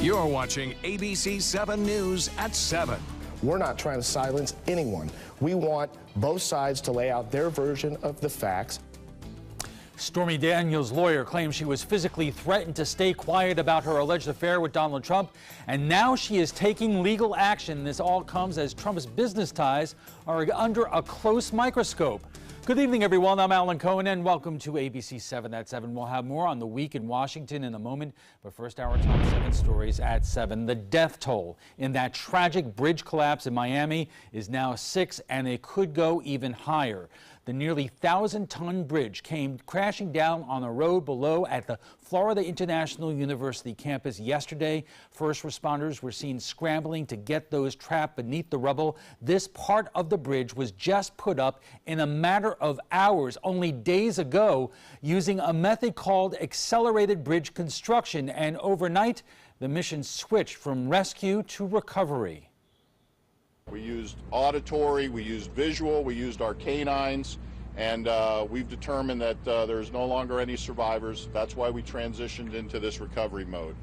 You're watching ABC7 News at 7. We're not trying to silence anyone. We want both sides to lay out their version of the facts. Stormy Daniels' lawyer claims she was physically threatened to stay quiet about her alleged affair with Donald Trump, and now she is taking legal action. This all comes as Trump's business ties are under a close microscope. Good evening, everyone. I'm Alan Cohen, and welcome to ABC 7 at 7. We'll have more on the week in Washington in a moment, but first, our top 7 stories at 7. The death toll in that tragic bridge collapse in Miami is now 6, and it could go even higher. The nearly 1,000-ton bridge came crashing down on a road below at the Florida International University campus yesterday. First responders were seen scrambling to get those trapped beneath the rubble. This part of the bridge was just put up in a matter of hours, only days ago, using a method called accelerated bridge construction. And overnight, the mission switched from rescue to recovery. We used auditory, we used visual, we used our canines, and we've determined that there's no longer any survivors. That's why we transitioned into this recovery mode.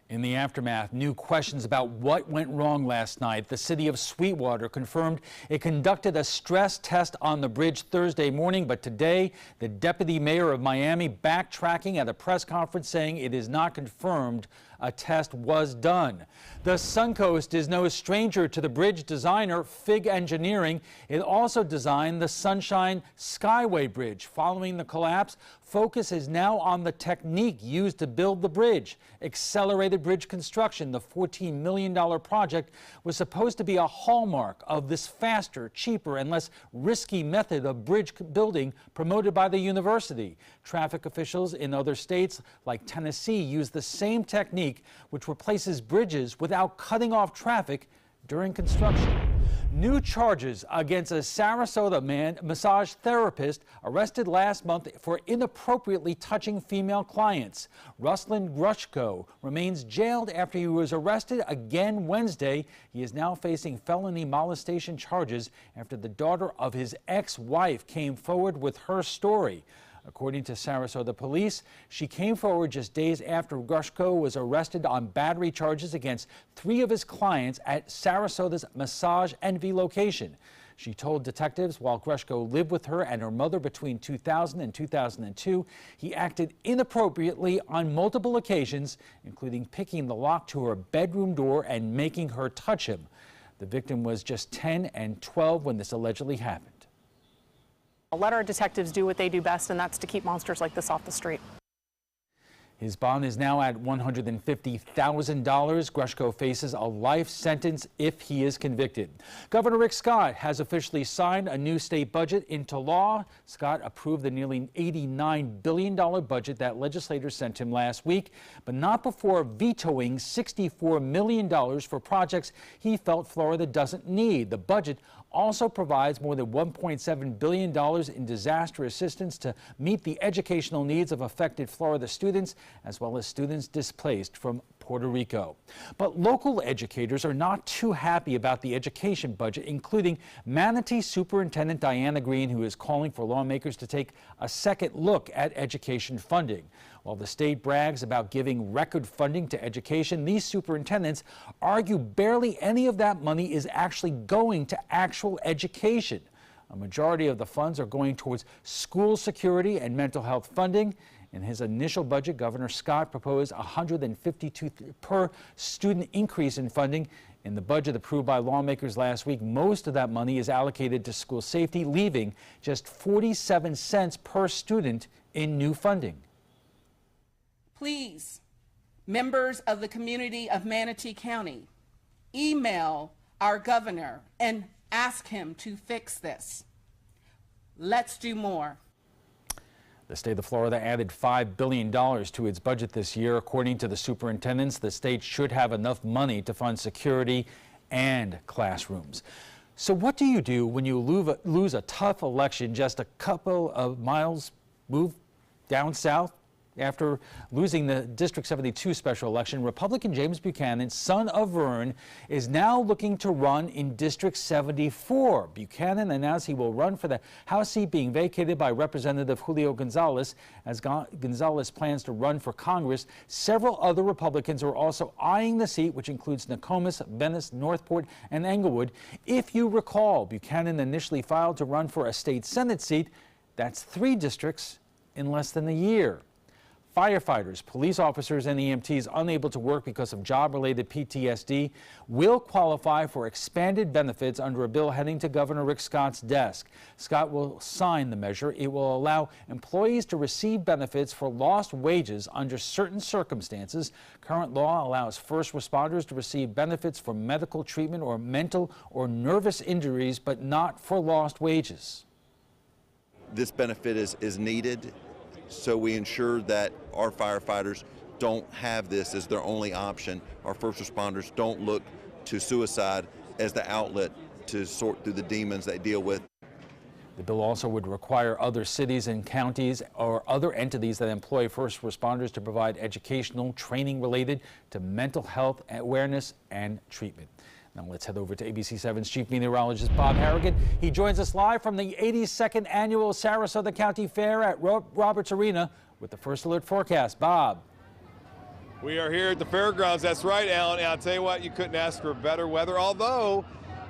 In the aftermath, new questions about what went wrong last night. The city of Sweetwater confirmed it conducted a stress test on the bridge Thursday morning, but today the deputy mayor of Miami backtracking at a press conference saying it is not confirmed a test was done. The Suncoast is no stranger to the bridge designer Fig Engineering. It also designed the Sunshine Skyway Bridge. Following the collapse, focus is now on the technique used to build the bridge. Accelerated bridge construction, the $14 million project, was supposed to be a hallmark of this faster, cheaper, and less risky method of bridge building promoted by the university. Traffic officials in other states like Tennessee use the same technique, which replaces bridges without cutting off traffic during construction. New charges against a Sarasota massage therapist arrested last month for inappropriately touching female clients. Ruslan Grushko remains jailed after he was arrested again Wednesday. He is now facing felony molestation charges after the daughter of his ex-wife came forward with her story. According to Sarasota police, she came forward just days after Grushko was arrested on battery charges against 3 of his clients at Sarasota's Massage Envy location. She told detectives while Grushko lived with her and her mother between 2000 and 2002, he acted inappropriately on multiple occasions, including picking the lock to her bedroom door and making her touch him. The victim was just 10 and 12 when this allegedly happened. Let our detectives do what they do best, and that's to keep monsters like this off the street. His bond is now at $150,000. Grushko faces a life sentence if he is convicted. Governor Rick Scott has officially signed a new state budget into law. Scott approved the nearly $89 billion budget that legislators sent him last week, but not before vetoing $64 million for projects he felt Florida doesn't need. The budget also provides more than $1.7 billion in disaster assistance to meet the educational needs of affected Florida students, as well as students displaced from Puerto Rico. But local educators are not too happy about the education budget, including Manatee Superintendent Diana Green, who is calling for lawmakers to take a second look at education funding. While the state brags about giving record funding to education, these superintendents argue barely any of that money is actually going to actual education. A majority of the funds are going towards school security and mental health funding. In his initial budget, Governor Scott proposed $152 per student increase in funding. In the budget approved by lawmakers last week, most of that money is allocated to school safety, leaving just 47 cents per student in new funding. Please, members of the community of Manatee County, email our governor and ask him to fix this. Let's do more. The state of Florida added $5 billion to its budget this year. According to the superintendents, the state should have enough money to fund security and classrooms. So what do you do when you lose a tough election just a couple of miles, move down south After losing the District 72 special election, Republican James Buchanan, son of Vern, is now looking to run in District 74. Buchanan announced he will run for the House seat being vacated by Representative Julio Gonzalez. As Gonzalez plans to run for Congress, several other Republicans are also eyeing the seat, which includes Nokomis, Venice, Northport, and Englewood. If you recall, Buchanan initially filed to run for a state Senate seat. That's 3 districts in less than a year. Firefighters, police officers, and EMTs unable to work because of job-related PTSD will qualify for expanded benefits under a bill heading to Governor Rick Scott's desk. Scott will sign the measure. It will allow employees to receive benefits for lost wages under certain circumstances. Current law allows first responders to receive benefits for medical treatment or mental or nervous injuries, but not for lost wages. This benefit is needed, so we ensure that our firefighters don't have this as their only option. Our first responders don't look to suicide as the outlet to sort through the demons they deal with. The bill also would require other cities and counties or other entities that employ first responders to provide educational training related to mental health awareness and treatment. Now let's head over to ABC7's Chief Meteorologist Bob Harrigan. He joins us live from the 82nd Annual Sarasota County Fair at Roberts Arena with the First Alert forecast. Bob. We are here at the fairgrounds. That's right, Alan. And I'll tell you what, you couldn't ask for better weather, although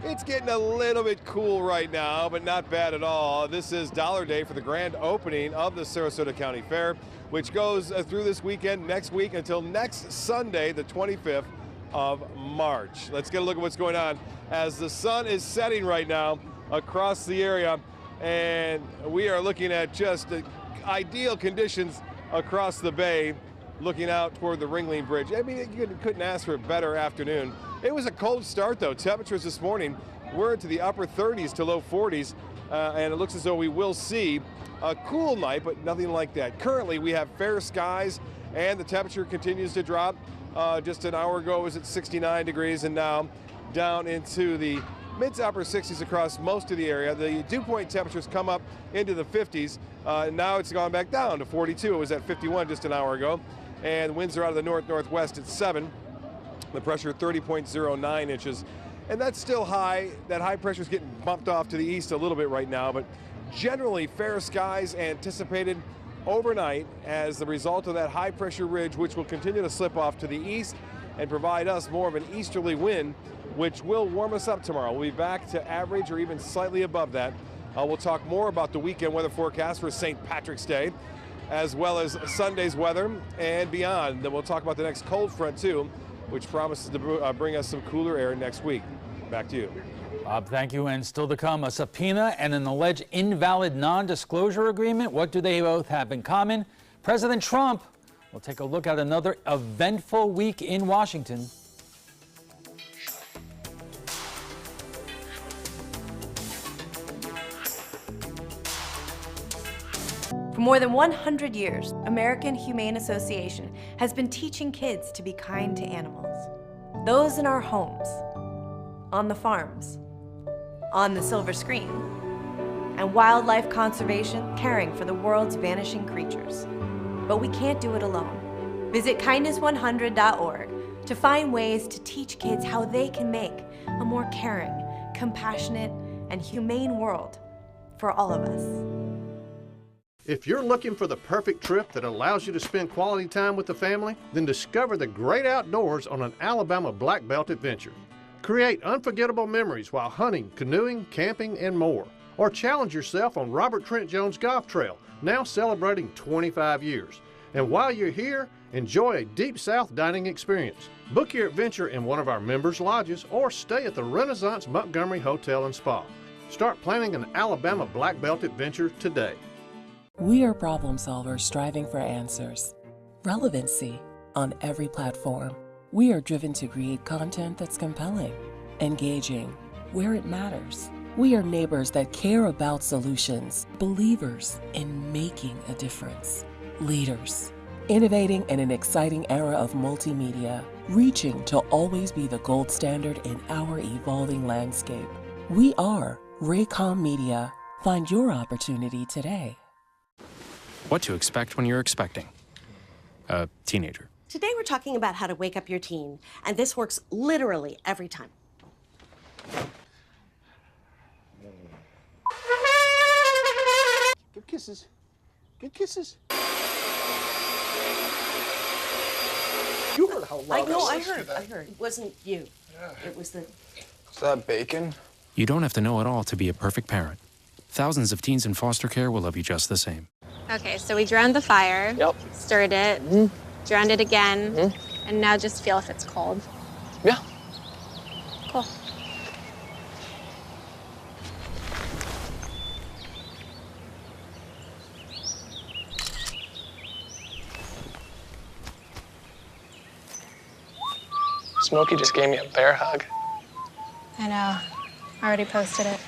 it's getting a little bit cool right now, but not bad at all. This is Dollar Day for the grand opening of the Sarasota County Fair, which goes through this weekend, next week, until next Sunday, the 25th of March. Let's get a look at what's going on as the sun is setting right now across the area, and we are looking at just ideal conditions across the bay, looking out toward the Ringling Bridge. I mean, you couldn't ask for a better afternoon. It was a cold start, though. Temperatures this morning were into the upper 30s to low 40s, and it looks as though we will see a cool night, but nothing like that. Currently, we have fair skies, and the temperature continues to drop. Just an hour ago it was at 69 degrees, and now down into the mid to upper 60s across most of the area. The dew point temperatures come up into the 50s. Now it's gone back down to 42. It was at 51 just an hour ago. And winds are out of the north-northwest at 7. The pressure 30.09 inches. And that's still high. That high pressure is getting bumped off to the east a little bit right now, but generally fair skies anticipated overnight as the result of that high pressure ridge, which will continue to slip off to the east and provide us more of an easterly wind, which will warm us up tomorrow. We'll be back to average or even slightly above that. We'll talk more about the weekend weather forecast for St. Patrick's Day, as well as Sunday's weather and beyond. Then we'll talk about the next cold front too, which promises to bring us some cooler air next week. Back to you. Bob, thank you. And still to come, a subpoena and an alleged invalid non-disclosure agreement. What do they both have in common? President Trump will take a look at another eventful week in Washington. For more than 100 years, American Humane Association has been teaching kids to be kind to animals. Those in our homes, on the farms, on the silver screen, and wildlife conservation, caring for the world's vanishing creatures. But we can't do it alone. Visit kindness100.org to find ways to teach kids how they can make a more caring, compassionate, and humane world for all of us. If you're looking for the perfect trip that allows you to spend quality time with the family, then discover the great outdoors on an Alabama Black Belt adventure. Create unforgettable memories while hunting, canoeing, camping, and more. Or challenge yourself on Robert Trent Jones Golf Trail, now celebrating 25 years. And while you're here, enjoy a Deep South dining experience. Book your adventure in one of our members' lodges or stay at the Renaissance Montgomery Hotel and Spa. Start planning an Alabama Black Belt adventure today. We are problem solvers striving for answers. Relevancy on every platform. We are driven to create content that's compelling, engaging, where it matters. We are neighbors that care about solutions, believers in making a difference, leaders, innovating in an exciting era of multimedia, reaching to always be the gold standard in our evolving landscape. We are Raycom Media. Find your opportunity today. What to expect when you're expecting. a teenager. Today we're talking about how to wake up your teen, and this works literally every time. Give kisses. Give kisses. You heard how loud I heard. It wasn't you. It was the... Is that bacon? You don't have to know it all to be a perfect parent. Thousands of teens in foster care will love you just the same. Okay, so we drowned the fire. Yep. Stirred it. Drowned it again. And now just feel if it's cold. Yeah. Cool. Smokey just gave me a bear hug. I know. I already posted it.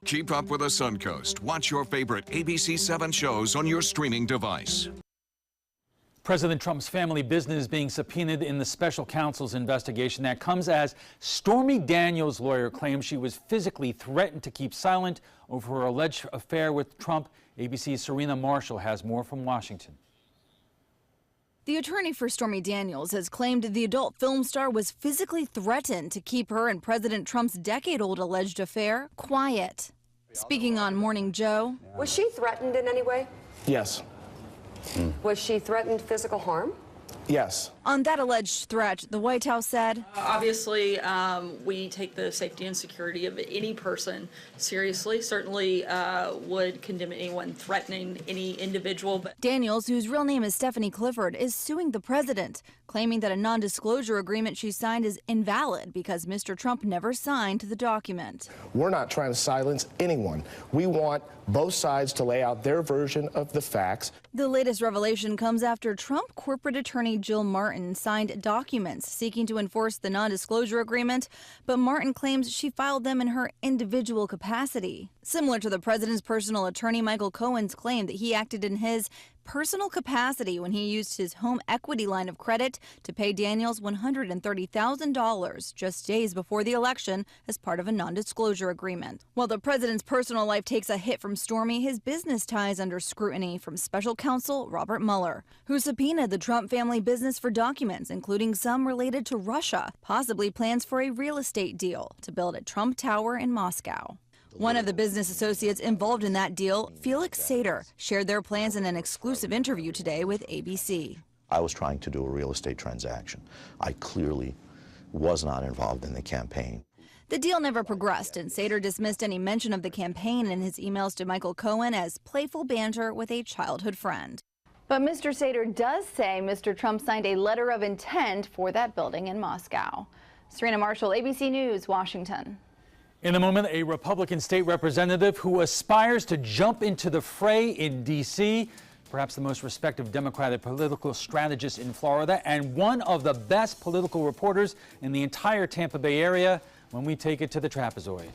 Keep up with the Suncoast. Watch your favorite ABC7 shows on your streaming device. President Trump's family business being subpoenaed in the special counsel's investigation. That comes as Stormy Daniels' lawyer claims she was physically threatened to keep silent over her alleged affair with Trump. ABC's Serena Marshall has more from Washington. The attorney for Stormy Daniels has claimed the adult film star was physically threatened to keep her and President Trump's decade-old alleged affair quiet. Speaking on Morning Joe. Was she threatened in any way? Yes. Was she threatened physical harm? Yes. On that alleged threat, the White House said, Obviously, we take the safety and security of any person seriously. Certainly would condemn anyone threatening any individual. But Daniels, whose real name is Stephanie Clifford, is suing the president, claiming that a non-disclosure agreement she signed is invalid because Mr. Trump never signed the document. We're not trying to silence anyone. We want both sides to lay out their version of the facts. The latest revelation comes after Trump corporate attorney Jill Martin signed documents seeking to enforce the non-disclosure agreement, but Martin claims she filed them in her individual capacity. Similar to the president's personal attorney Michael Cohen's claim that he acted in his personal capacity when he used his home equity line of credit to pay Daniels $130,000 just days before the election as part of a non-disclosure agreement. While the president's personal life takes a hit from Stormy, his business ties under scrutiny from special counsel Robert Mueller, who subpoenaed the Trump family business for documents, including some related to Russia, possibly plans for a real estate deal to build a Trump Tower in Moscow. One of the business associates involved in that deal, Felix Sater, shared their plans in an exclusive interview today with ABC. I was trying to do a real estate transaction. I clearly was not involved in the campaign. The deal never progressed, and Sater dismissed any mention of the campaign in his emails to Michael Cohen as playful banter with a childhood friend. But Mr. Sater does say Mr. Trump signed a letter of intent for that building in Moscow. Serena Marshall, ABC News, Washington. In a moment, a Republican state representative who aspires to jump into the fray in D.C., perhaps the most respected Democratic political strategist in Florida, and one of the best political reporters in the entire Tampa Bay area, when we take it to the trapezoid.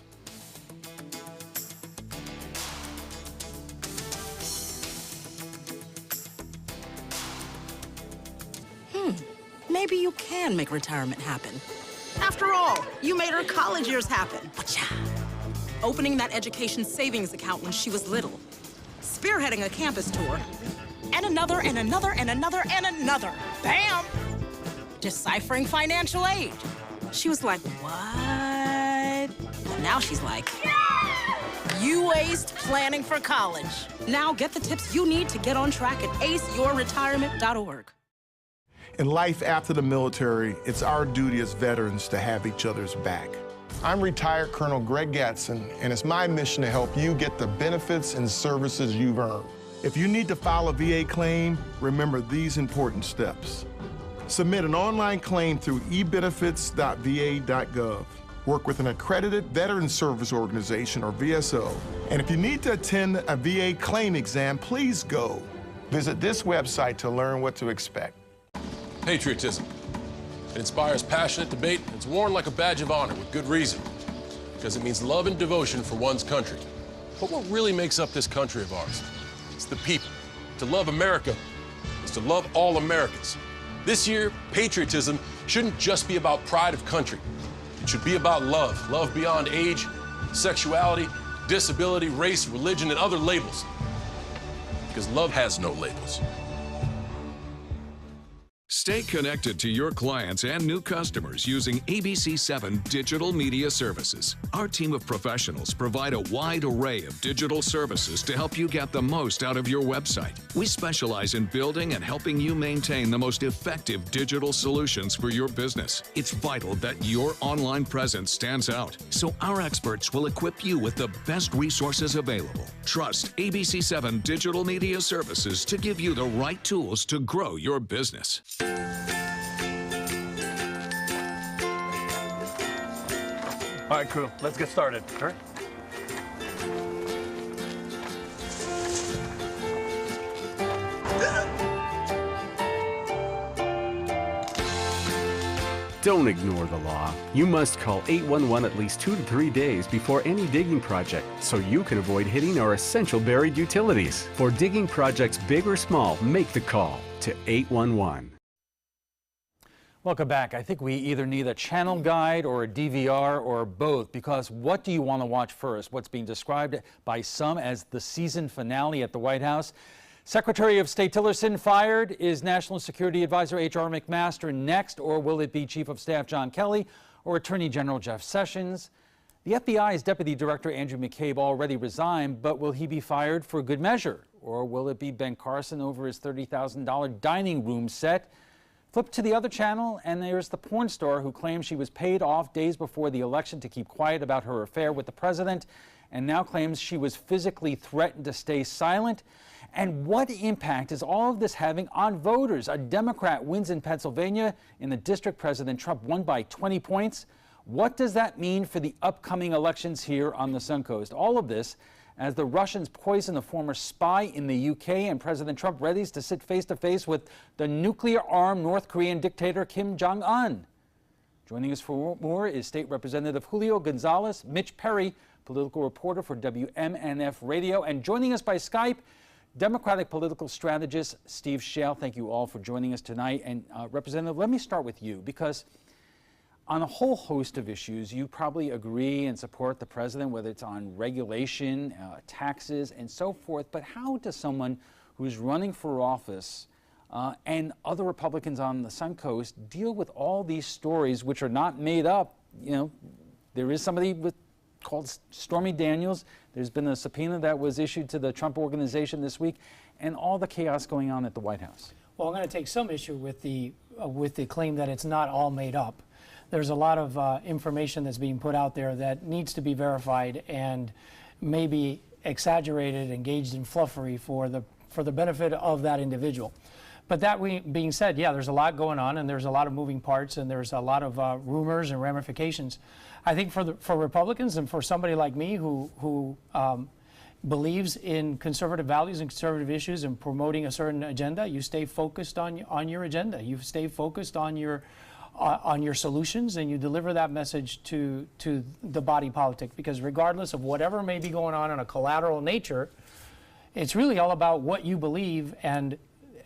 Maybe you can make retirement happen. After all, you made her college years happen. Opening that education savings account when she was little. Spearheading a campus tour. And another, and another, and another, and another. Bam! Deciphering financial aid. She was like, what? But now she's like, you aced planning for college. Now get the tips you need to get on track at aceyourretirement.org. In life after the military, it's our duty as veterans to have each other's back. I'm retired Colonel Greg Gatson, and it's my mission to help you get the benefits and services you've earned. If you need to file a VA claim, remember these important steps. Submit an online claim through ebenefits.va.gov. Work with an accredited Veteran Service Organization, or VSO. And if you need to attend a VA claim exam, please go. Visit this website to learn what to expect. Patriotism. It inspires passionate debate. It's worn like a badge of honor with good reason, because it means love and devotion for one's country. But what really makes up this country of ours? It's the people. To love America is to love all Americans. This year, patriotism shouldn't just be about pride of country. It should be about love. Love beyond age, sexuality, disability, race, religion, and other labels. because love has no labels. Stay connected to your clients and new customers using ABC7 digital media services. Our team of professionals provide a wide array of digital services to help you get the most out of your website. We specialize in building and helping you maintain the most effective digital solutions for your business. It's vital that your online presence stands out, so our experts will equip you with the best resources available. Trust ABC7 digital media services to give you the right tools to grow your business. All right, crew, let's get started. All right. Don't ignore the law. You must call 811 at least 2 to 3 days before any digging project so you can avoid hitting our essential buried utilities. For digging projects big or small, make the call to 811. Welcome back. I think we either need a channel guide or a DVR or both, because what do you want to watch first? What's being described by some as the season finale at the White House? Secretary of State Tillerson fired. Is National Security Advisor H.R. McMaster next, or will it be Chief of Staff John Kelly or Attorney General Jeff Sessions? The FBI's Deputy Director Andrew McCabe already resigned, but will he be fired for good measure? Or will it be Ben Carson over his $30,000 dining room set? Flip to the other channel, and there's the porn star who claims she was paid off days before the election to keep quiet about her affair with the president, and now claims she was physically threatened to stay silent. And what impact is all of this having on voters? A Democrat wins in Pennsylvania. In the district, President Trump won by 20 points. What does that mean for the upcoming elections here on the Suncoast? All of this as the Russians poison a former spy in the UK, and President Trump readies to sit face-to-face with the nuclear-armed North Korean dictator Kim Jong-un. Joining us for more is State Representative Julio Gonzalez, Mitch Perry, political reporter for WMNF Radio, and joining us by Skype, Democratic political strategist Steve Schale. Thank you all for joining us tonight. And Representative, let me start with you, because on a whole host of issues, you probably agree and support the president, whether it's on regulation, taxes, and so forth. But how does someone who's running for office and other Republicans on the Suncoast deal with all these stories, which are not made up? You know, there is somebody called Stormy Daniels. There's been a subpoena that was issued to the Trump Organization this week, and all the chaos going on at the White House. Well, I'm going to take some issue with the claim that it's not all made up. There's a lot of information that's being put out there that needs to be verified and maybe exaggerated, engaged in fluffery for the benefit of that individual. But that being said, yeah, there's a lot going on, and there's a lot of moving parts, and there's a lot of rumors and ramifications. I think for Republicans and for somebody like me who believes in conservative values and conservative issues and promoting a certain agenda, you stay focused on your agenda. You stay focused on your solutions, and you deliver that message to the body politic, because regardless of whatever may be going on a collateral nature, it's really all about what you believe and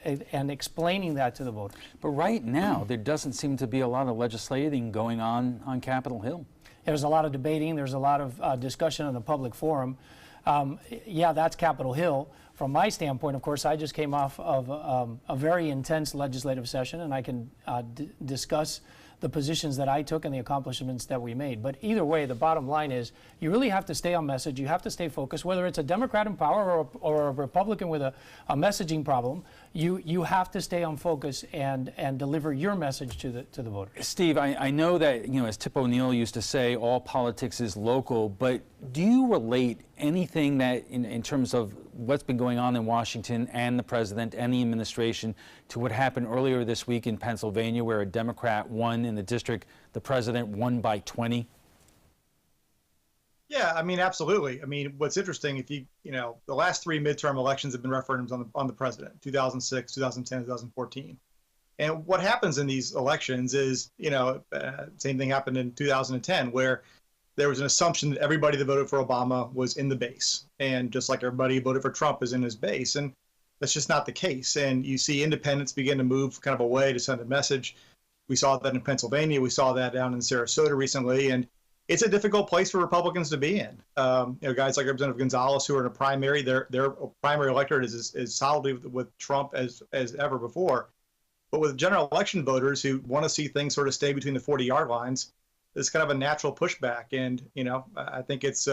explaining that to the voters. But right now, there doesn't seem to be a lot of legislating going on Capitol Hill. There's a lot of debating. There's a lot of discussion in the public forum. Yeah, that's Capitol Hill. From my standpoint, of course, I just came off of a very intense legislative session, and I can discuss the positions that I took and the accomplishments that we made. But either way, the bottom line is you really have to stay on message. You have to stay focused, whether it's a Democrat in power or a Republican with a messaging problem. You have to stay on focus and deliver your message to the voter. Steve, I know that, you know, as Tip O'Neill used to say, all politics is local, but do you relate anything that in terms of what's been going on in Washington and the president and the administration to what happened earlier this week in Pennsylvania, where a Democrat won in the district, the president won by 20? Yeah, I mean, absolutely. I mean, what's interesting, if you know, the last 3 midterm elections have been referendums on the president, 2006, 2010, 2014. And what happens in these elections is, you know, same thing happened in 2010, where there was an assumption that everybody that voted for Obama was in the base. And just like everybody who voted for Trump is in his base. And that's just not the case. And you see independents begin to move kind of away to send a message. We saw that in Pennsylvania. We saw that down in Sarasota recently. And it's a difficult place for Republicans to be in. Guys like Representative Gonzalez, who are in a primary, their primary electorate is solidly with Trump as ever before. But with general election voters who want to see things sort of stay between the 40-yard lines, it's kind of a natural pushback. And, I think it's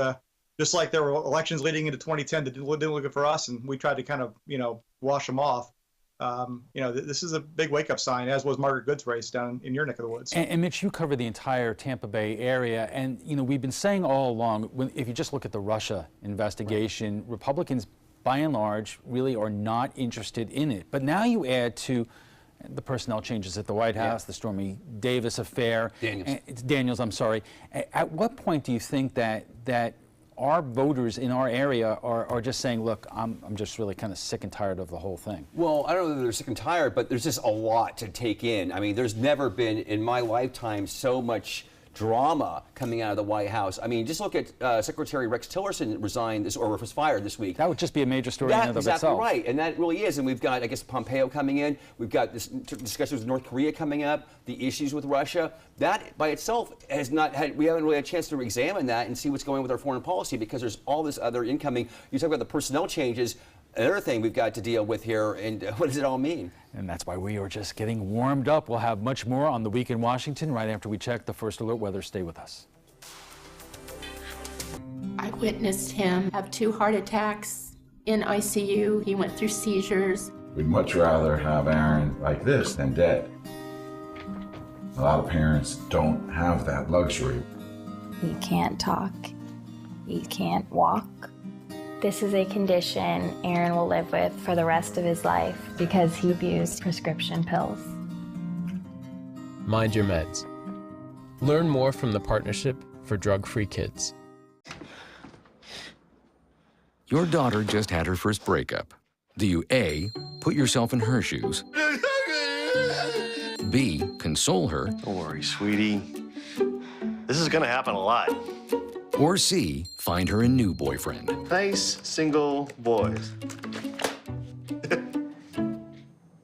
just like there were elections leading into 2010 that didn't look good for us, and we tried to kind of, wash them off. This is a big wake-up sign, as was Margaret Good's race down in your neck of the woods. And Mitch, you cover the entire Tampa Bay area, and we've been saying all along, if you just look at the Russia investigation, right, Republicans, by and large, really are not interested in it. But now you add to the personnel changes at the White House, the Stormy Davis affair, Daniels, I'm sorry. At what point do you think that our voters in our area are just saying, look, I'm just really kind of sick and tired of the whole thing? Well, I don't know that they're sick and tired, but there's just a lot to take in. I mean, there's never been in my lifetime so much drama coming out of the White House. I mean, just look at Secretary Rex Tillerson resigned or was fired this week. That would just be a major story in and of itself. Exactly right, and that really is. And we've got, I guess, Pompeo coming in. We've got this discussions with North Korea coming up, the issues with Russia. That by itself has not had, we haven't really had a chance to examine that and see what's going on with our foreign policy, because there's all this other incoming. You talk about the personnel changes. Another thing we've got to deal with here, and what does it all mean? And that's why we are just getting warmed up. We'll have much more on the Week in Washington right after we check the First Alert weather. Stay with us. I witnessed him have 2 heart attacks in ICU. He went through seizures. We'd much rather have Aaron like this than dead. A lot of parents don't have that luxury. He can't talk. He can't walk. This is a condition Aaron will live with for the rest of his life because he abused prescription pills. Mind your meds. Learn more from the Partnership for Drug-Free Kids. Your daughter just had her first breakup. Do you A, put yourself in her shoes? B, console her? Don't worry, sweetie. This is gonna happen a lot. Or C, find her a new boyfriend? Nice, single boys.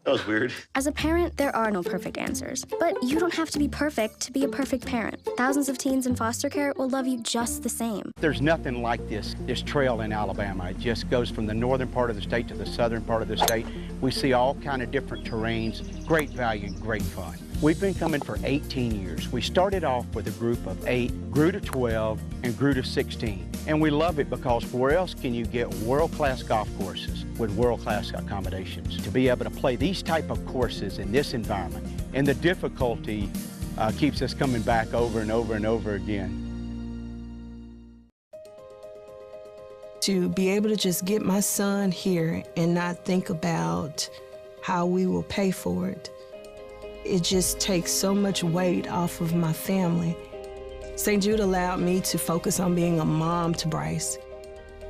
That was weird. As a parent, there are no perfect answers. But you don't have to be perfect to be a perfect parent. Thousands of teens in foster care will love you just the same. There's nothing like this trail in Alabama. It just goes from the northern part of the state to the southern part of the state. We see all kind of different terrains, great value, great fun. We've been coming for 18 years. We started off with a group of 8, grew to 12, and grew to 16. And we love it because where else can you get world-class golf courses with world-class accommodations? To be able to play these type of courses in this environment, and the difficulty keeps us coming back over and over and over again. To be able to just get my son here and not think about how we will pay for it, it just takes so much weight off of my family. St. Jude allowed me to focus on being a mom to Bryce.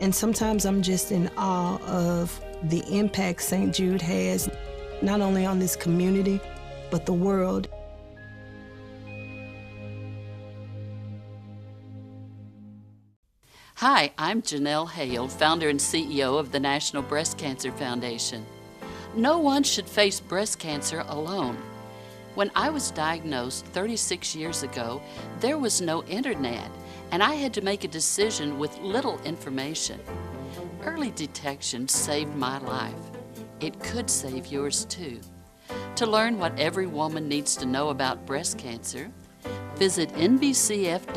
And sometimes I'm just in awe of the impact St. Jude has, not only on this community, but the world. Hi, I'm Janelle Hale, founder and CEO of the National Breast Cancer Foundation. No one should face breast cancer alone. When I was diagnosed 36 years ago, there was no internet, and I had to make a decision with little information. Early detection saved my life. It could save yours too. To learn what every woman needs to know about breast cancer, visit nbcf.org/hope.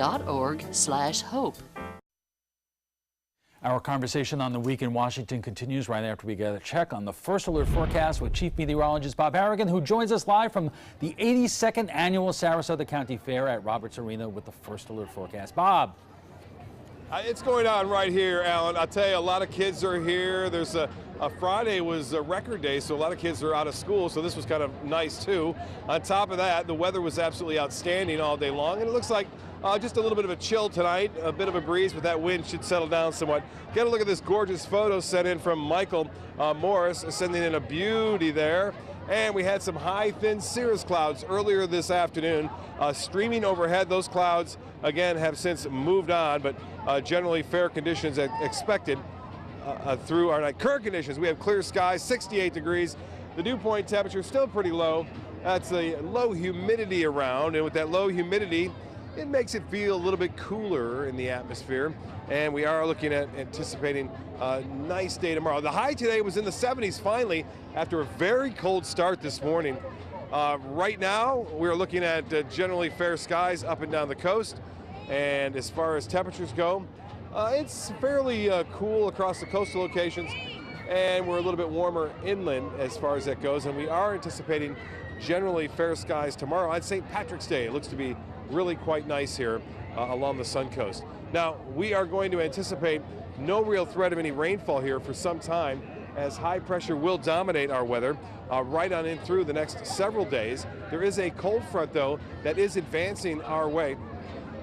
Our conversation on the Week in Washington continues right after we get a check on the First Alert forecast with Chief Meteorologist Bob Harrigan, who joins us live from the 82nd Annual Sarasota County Fair at Roberts Arena with the First Alert forecast. Bob. It's going on right here, Alan. I'll tell you, a lot of kids are here. There's a Friday was a record day, so a lot of kids are out of school, so this was kind of nice too. On top of that, the weather was absolutely outstanding all day long, and it looks like just a little bit of a chill tonight, a bit of a breeze, but that wind should settle down somewhat. Get a look at this gorgeous photo sent in from Michael Morris, sending in a beauty there. And we had some high, thin cirrus clouds earlier this afternoon streaming overhead. Those clouds, again, have since moved on, but generally fair conditions expected through our night. Current conditions, we have clear skies, 68 degrees. The dew point temperature still pretty low. That's the low humidity around, and with that low humidity, it makes it feel a little bit cooler in the atmosphere. And we are looking at anticipating a nice day tomorrow. The high today was in the 70s finally after a very cold start this morning. Right now, we're looking at generally fair skies up and down the coast. And as far as temperatures go, it's fairly cool across the coastal locations. And we're a little bit warmer inland as far as that goes. And we are anticipating generally fair skies tomorrow on St. Patrick's Day. It looks to be really quite nice here along the Sun Coast. Now, we are going to anticipate no real threat of any rainfall here for some time, as high pressure will dominate our weather right on in through the next several days. There is a cold front, though, that is advancing our way,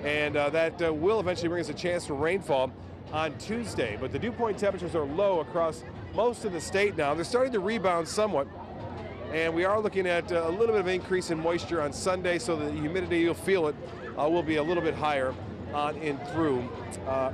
and that will eventually bring us a chance for rainfall on Tuesday. But the dew point temperatures are low across most of the state now. They're starting to rebound somewhat, and we are looking at a little bit of increase in moisture on Sunday, so the humidity, you'll feel it, will be a little bit higher on in through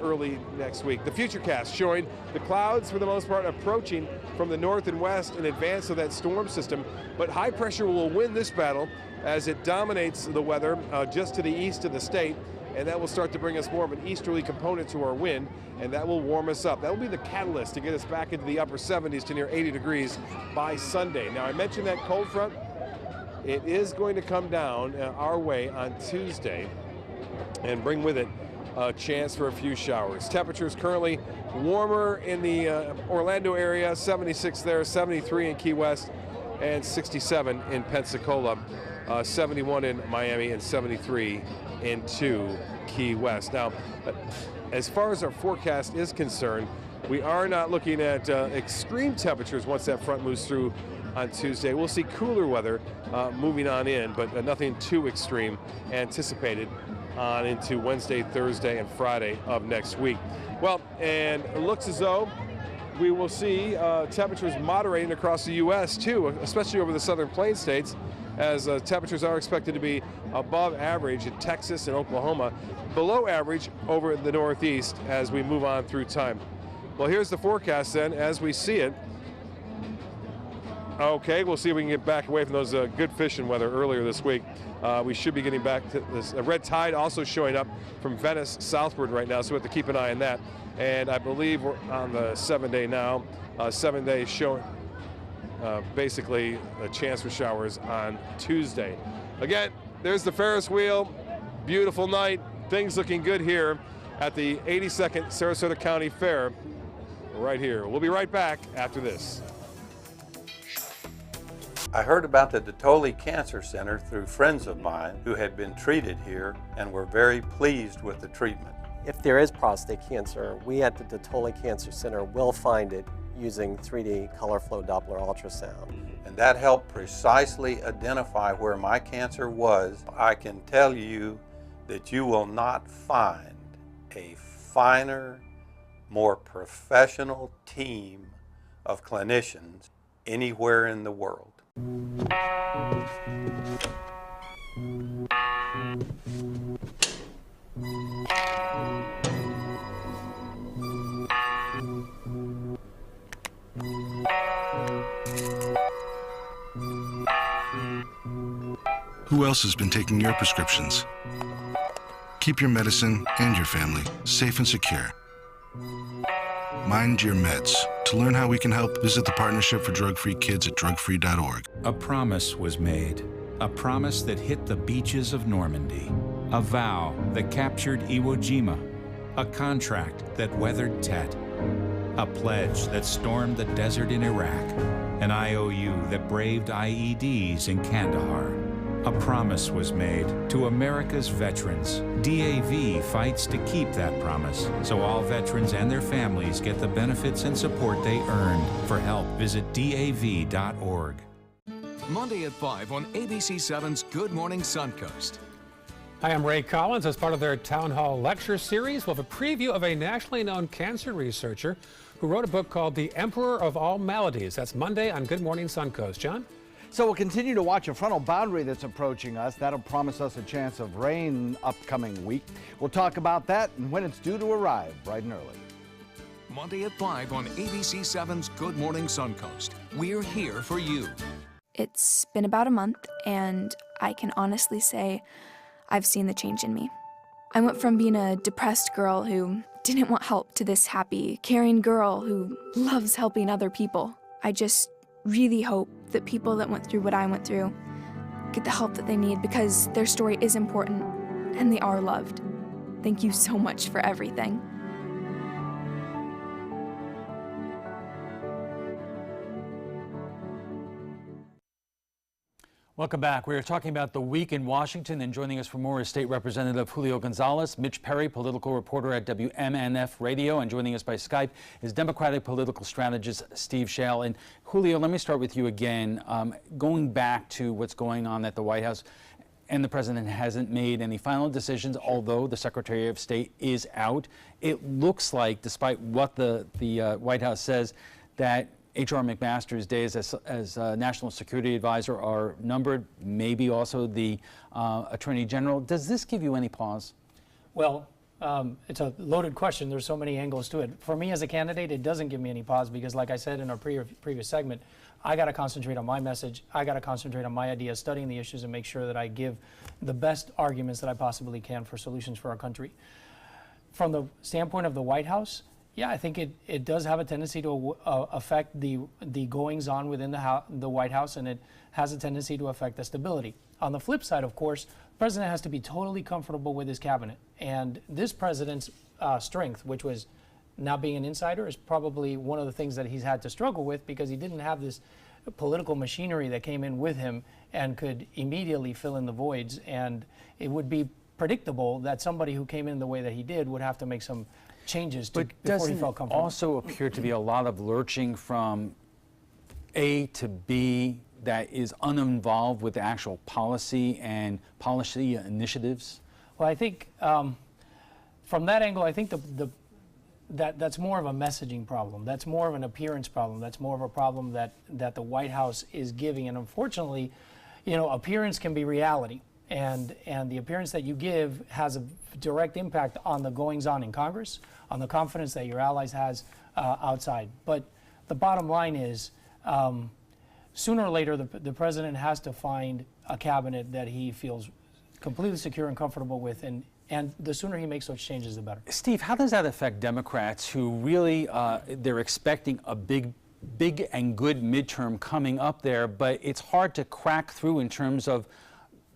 early next week. The futurecast showing the clouds for the most part approaching from the north and west in advance of that storm system, but high pressure will win this battle as it dominates the weather just to the east of the state, and that will start to bring us more of an easterly component to our wind, and that will warm us up. That will be the catalyst to get us back into the upper 70s to near 80 degrees by Sunday. Now, I mentioned that cold front. It is going to come down our way on Tuesday and bring with it a chance for a few showers. Temperatures currently warmer in the Orlando area, 76 there, 73 in Key West, and 67 in Pensacola, 71 in Miami, and 73 into Key West. Now, as far as our forecast is concerned, we are not looking at extreme temperatures once that front moves through on Tuesday. We'll see cooler weather moving on in, but nothing too extreme anticipated on into Wednesday, Thursday, and Friday of next week. Well, and it looks as though we will see temperatures moderating across the U.S. too, especially over the southern plains states, as temperatures are expected to be above average in Texas and Oklahoma, below average over the Northeast as we move on through time. Well, here's the forecast then as we see it. Okay, we'll see if we can get back away from those good fishing weather earlier this week. We should be getting back to this. A red tide also showing up from Venice southward right now, so we have to keep an eye on that. And I believe we're on the 7-day now. 7 days showing basically a chance for showers on Tuesday. Again, there's the Ferris wheel. Beautiful night. Things looking good here at the 82nd Sarasota County Fair right here. We'll be right back after this. I heard about the Dotoli Cancer Center through friends of mine who had been treated here and were very pleased with the treatment. If there is prostate cancer, we at the Dotoli Cancer Center will find it using 3D color flow Doppler ultrasound. And that helped precisely identify where my cancer was. I can tell you that you will not find a finer, more professional team of clinicians anywhere in the world. Who else has been taking your prescriptions? Keep your medicine and your family safe and secure. Mind your meds. To learn how we can help, visit the Partnership for Drug-Free Kids at drugfree.org. A promise was made. A promise that hit the beaches of Normandy. A vow that captured Iwo Jima. A contract that weathered Tet. A pledge that stormed the desert in Iraq. An IOU that braved IEDs in Kandahar. A promise was made to America's veterans. DAV fights to keep that promise, so all veterans and their families get the benefits and support they earned. For help, visit DAV.org. Monday at 5 on ABC7's Good Morning Suncoast. Hi, I'm Ray Collins. As part of their Town Hall Lecture Series, we'll have a preview of a nationally known cancer researcher who wrote a book called The Emperor of All Maladies. That's Monday on Good Morning Suncoast. John? So we'll continue to watch a frontal boundary that's approaching us. That'll promise us a chance of rain upcoming week. We'll talk about that and when it's due to arrive bright and early. Monday at 5 on ABC7's Good Morning Suncoast. We're here for you. It's been about a month, and I can honestly say I've seen the change in me. I went from being a depressed girl who didn't want help to this happy, caring girl who loves helping other people. I just really hope that people that went through what I went through get the help that they need, because their story is important and they are loved. Thank you so much for everything. Welcome back. We're talking about the week in Washington, and joining us for more is State Representative Julio Gonzalez, Mitch Perry, political reporter at WMNF Radio, and joining us by Skype is Democratic political strategist Steve Schale. And Julio, let me start with you again. Going back to what's going on at the White House, and the president hasn't made any final decisions, although the Secretary of State is out. It looks like, despite what the White House says, that H.R. McMaster's days as National Security Advisor are numbered, maybe also the Attorney General. Does this give you any pause? Well, it's a loaded question. There's so many angles to it. For me as a candidate, it doesn't give me any pause because, like I said in our previous segment, I got to concentrate on my message. I got to concentrate on my ideas, studying the issues, and make sure that I give the best arguments that I possibly can for solutions for our country. From the standpoint of the White House, yeah, I think it does have a tendency to affect the goings-on within the White House, and it has a tendency to affect the stability. On the flip side, of course, the president has to be totally comfortable with his cabinet. And this president's strength, which was not being an insider, is probably one of the things that he's had to struggle with, because he didn't have this political machinery that came in with him and could immediately fill in the voids. And it would be predictable that somebody who came in the way that he did would have to make some changes before he felt comfortable. But doesn't also appear to be a lot of lurching from A to B that is uninvolved with the actual policy and policy initiatives? Well, I think from that angle, I think that's more of a messaging problem. That's more of an appearance problem. That's more of a problem that the White House is giving. And unfortunately, appearance can be reality. And the appearance that you give has a direct impact on the goings-on in Congress, on the confidence that your allies has outside. But the bottom line is, sooner or later, the president has to find a cabinet that he feels completely secure and comfortable with, and the sooner he makes those changes, the better. Steve, how does that affect Democrats who really, they're expecting a big and good midterm coming up there, but it's hard to crack through in terms of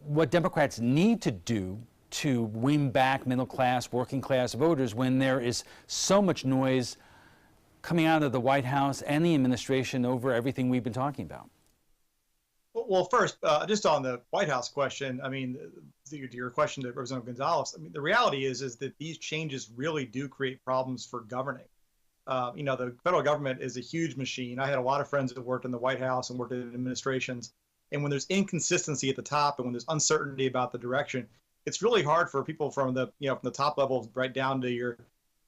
what Democrats need to do to win back middle-class, working-class voters when there is so much noise coming out of the White House and the administration over everything we've been talking about? Well, first, just on the White House question, I mean, to your question to Representative Gonzalez, I mean, the reality is that these changes really do create problems for governing. The federal government is a huge machine. I had a lot of friends that worked in the White House and worked in administrations. And when there's inconsistency at the top and when there's uncertainty about the direction, it's really hard for people from the top levels right down to your,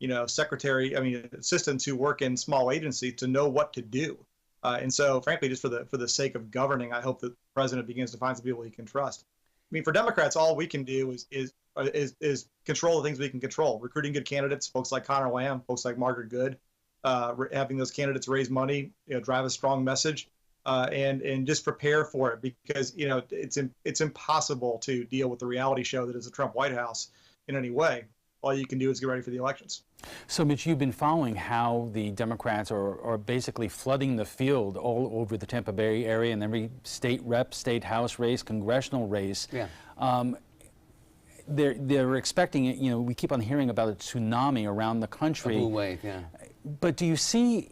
assistants who work in small agencies to know what to do. And so, frankly, just for the sake of governing, I hope that the president begins to find some people he can trust. I mean, for Democrats, all we can do is control the things we can control. Recruiting good candidates, folks like Connor Lamb, folks like Margaret Good, having those candidates raise money, drive a strong message. And just prepare for it, because it's impossible to deal with the reality show that is the Trump White House in any way. All you can do is get ready for the elections. So, Mitch, you've been following how the Democrats are basically flooding the field all over the Tampa Bay area in every state rep, state house race, congressional race. Yeah. They're expecting it. We keep on hearing about a tsunami around the country. A blue wave, yeah. But do you see,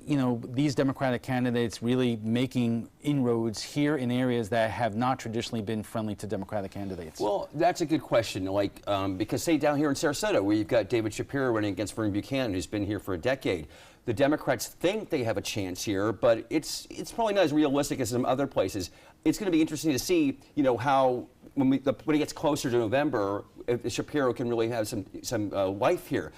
these Democratic candidates really making inroads here in areas that have not traditionally been friendly to Democratic candidates? Well, that's a good question. Because say down here in Sarasota, where you've got David Shapiro running against Vern Buchanan, who's been here for a decade, the Democrats think they have a chance here, but it's probably not as realistic as some other places. It's going to be interesting to see, how when it gets closer to November, if Shapiro can really have some life here.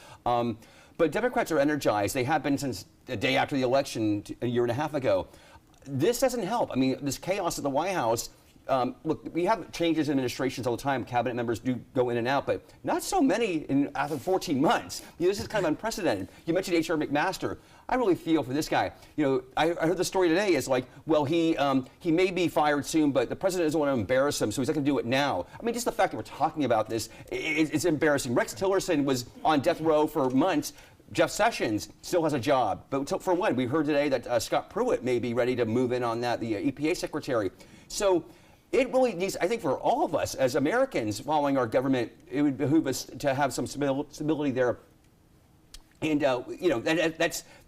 But Democrats are energized. They have been since the day after the election, a year and a half ago. This doesn't help. I mean, this chaos at the White House look, we have changes in administrations all the time. Cabinet members do go in and out, but not so many after 14 months. This is kind of unprecedented. You mentioned H.R. McMaster. I really feel for this guy. I heard the story today is like, well, he may be fired soon, but the president doesn't want to embarrass him, so he's not going to do it now. I mean, just the fact that we're talking about this, it's embarrassing. Rex Tillerson was on death row for months. Jeff Sessions still has a job, but for when? We heard today that Scott Pruitt may be ready to move in on that, the EPA secretary. So it really needs, I think for all of us as Americans following our government, it would behoove us to have some stability there. And,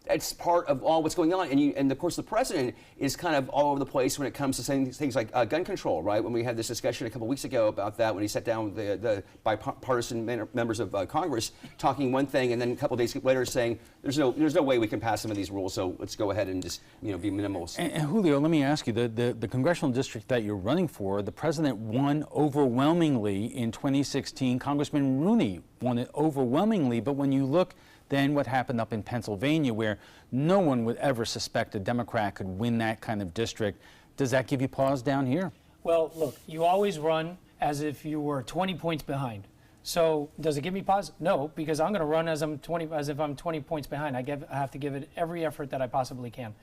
that's part of all what's going on. And of course, the president is kind of all over the place when it comes to saying things like gun control, right? When we had this discussion a couple weeks ago about that, when he sat down with the bipartisan members of Congress talking one thing, and then a couple days later saying, there's no way we can pass some of these rules, so let's go ahead and just be minimal. And Julio, let me ask you, the congressional district that you're running for, the president won overwhelmingly in 2016. Congressman Rooney won it overwhelmingly, but when you look then what happened up in Pennsylvania, where no one would ever suspect a Democrat could win that kind of district, does that give you pause down here? Well, look, you always run as if you were 20 points behind. So does it give me pause? No, because I'm going to run as if I'm 20 points behind. I have to give it every effort that I possibly can.